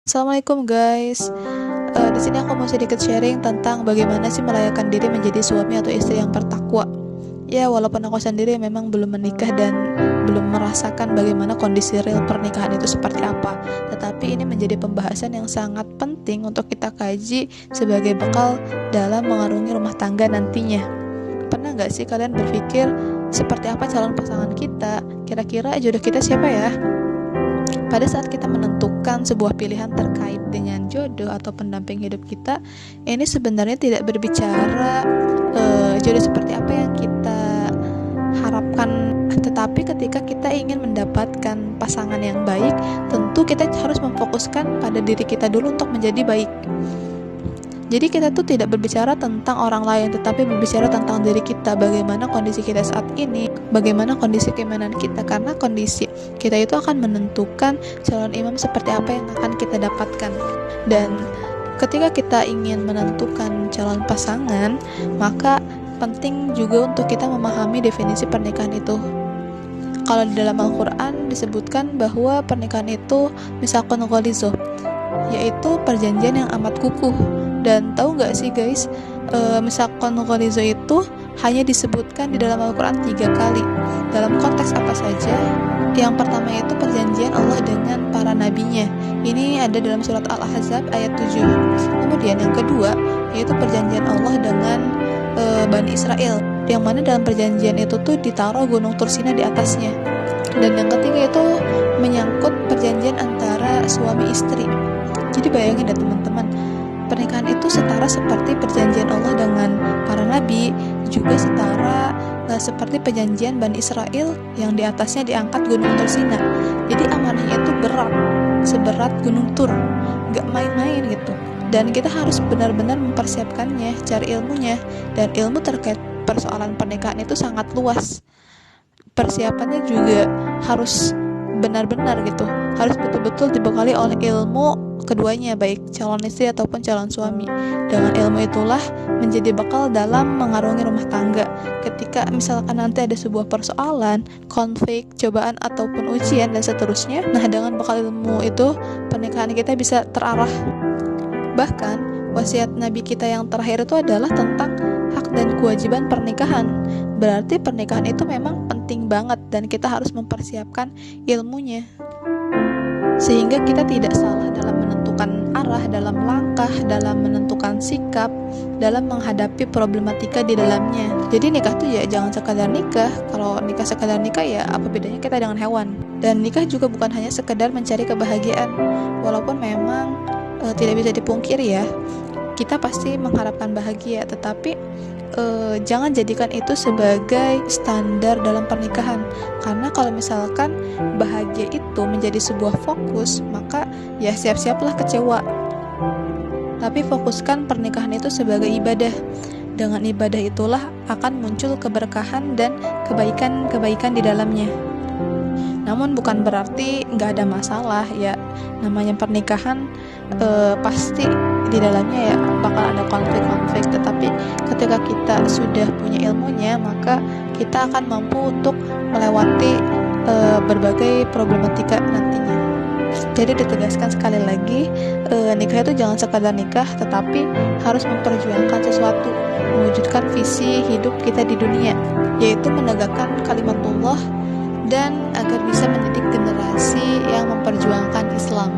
Assalamualaikum guys. Di sini aku mau sedikit sharing tentang bagaimana sih melayakan diri menjadi suami atau istri yang bertakwa. Ya, walaupun aku sendiri memang belum menikah dan belum merasakan bagaimana kondisi real pernikahan itu seperti apa, tetapi ini menjadi pembahasan yang sangat penting untuk kita kaji sebagai bekal dalam mengarungi rumah tangga nantinya. Pernah nggak sih kalian berpikir seperti apa calon pasangan kita? Kira-kira jodoh kita siapa ya? Pada saat kita menentukan sebuah pilihan terkait dengan jodoh atau pendamping hidup kita, ini sebenarnya tidak berbicara jodoh seperti apa yang kita harapkan, tetapi ketika kita ingin mendapatkan pasangan yang baik, tentu kita harus memfokuskan pada diri kita dulu untuk menjadi baik. Jadi kita tuh tidak berbicara tentang orang lain, tetapi berbicara tentang diri kita, bagaimana kondisi kita saat ini, bagaimana kondisi keimanan kita, karena kondisi kita itu akan menentukan calon imam seperti apa yang akan kita dapatkan. Dan ketika kita ingin menentukan calon pasangan, maka penting juga untuk kita memahami definisi pernikahan itu. Kalau di dalam Al-Quran disebutkan bahwa pernikahan itu misakun ghalizo, yaitu perjanjian yang amat kukuh. Dan tahu nggak sih guys, misakun ghalizo itu hanya disebutkan di dalam Al-Quran 3 kali. Dalam konteks apa saja? Yang pertama itu perjanjian Allah dengan para nabinya. Ini ada dalam surat Al-Ahzab ayat 7. Kemudian yang kedua yaitu perjanjian Allah dengan Bani Israel, yang mana dalam perjanjian itu tuh ditaruh gunung Tursina di atasnya. Dan yang ketiga itu menyangkut perjanjian antara suami istri. Jadi bayangin deh teman-teman, pernikahan itu setara seperti perjanjian Allah dengan para nabi, juga setara seperti perjanjian Bani Israel yang di atasnya diangkat gunung Tursina. Jadi amanahnya itu berat, seberat gunung Tur, gak main-main gitu. Dan kita harus benar-benar mempersiapkannya, cari ilmunya. Dan ilmu terkait persoalan pernikahan itu sangat luas. Persiapannya juga harus benar-benar gitu, harus betul-betul dibekali oleh ilmu keduanya, baik calon istri ataupun calon suami. Dengan ilmu itulah menjadi bekal dalam mengarungi rumah tangga. Ketika misalkan nanti ada sebuah persoalan, konflik, cobaan ataupun ujian dan seterusnya, nah dengan bekal ilmu itu pernikahan kita bisa terarah. Bahkan wasiat Nabi kita yang terakhir itu adalah tentang hak dan kewajiban pernikahan. Berarti pernikahan itu memang penting banget dan kita harus mempersiapkan ilmunya, sehingga kita tidak salah dalam menentukan arah, dalam langkah, dalam menentukan sikap, dalam menghadapi problematika di dalamnya. Jadi nikah tuh ya jangan sekadar nikah. Kalau nikah sekadar nikah ya apa bedanya kita dengan hewan. Dan nikah juga bukan hanya sekedar mencari kebahagiaan. Walaupun memang tidak bisa dipungkiri ya, kita pasti mengharapkan bahagia, tetapi jangan jadikan itu sebagai standar dalam pernikahan. Karena kalau misalkan bahagia itu menjadi sebuah fokus, maka ya siap-siaplah kecewa. Tapi fokuskan pernikahan itu sebagai ibadah. Dengan ibadah itulah akan muncul keberkahan dan kebaikan-kebaikan di dalamnya. Namun bukan berarti nggak ada masalah ya, namanya pernikahan pasti di dalamnya ya bakal ada konflik-konflik, tetapi ketika kita sudah punya ilmunya, maka kita akan mampu untuk melewati berbagai problematika nantinya. Jadi ditegaskan sekali lagi, nikah itu jangan sekadar nikah, tetapi harus memperjuangkan sesuatu, mewujudkan visi hidup kita di dunia, yaitu menegakkan kalimatullah dan agar bisa mendidik generasi yang memperjuangkan Islam.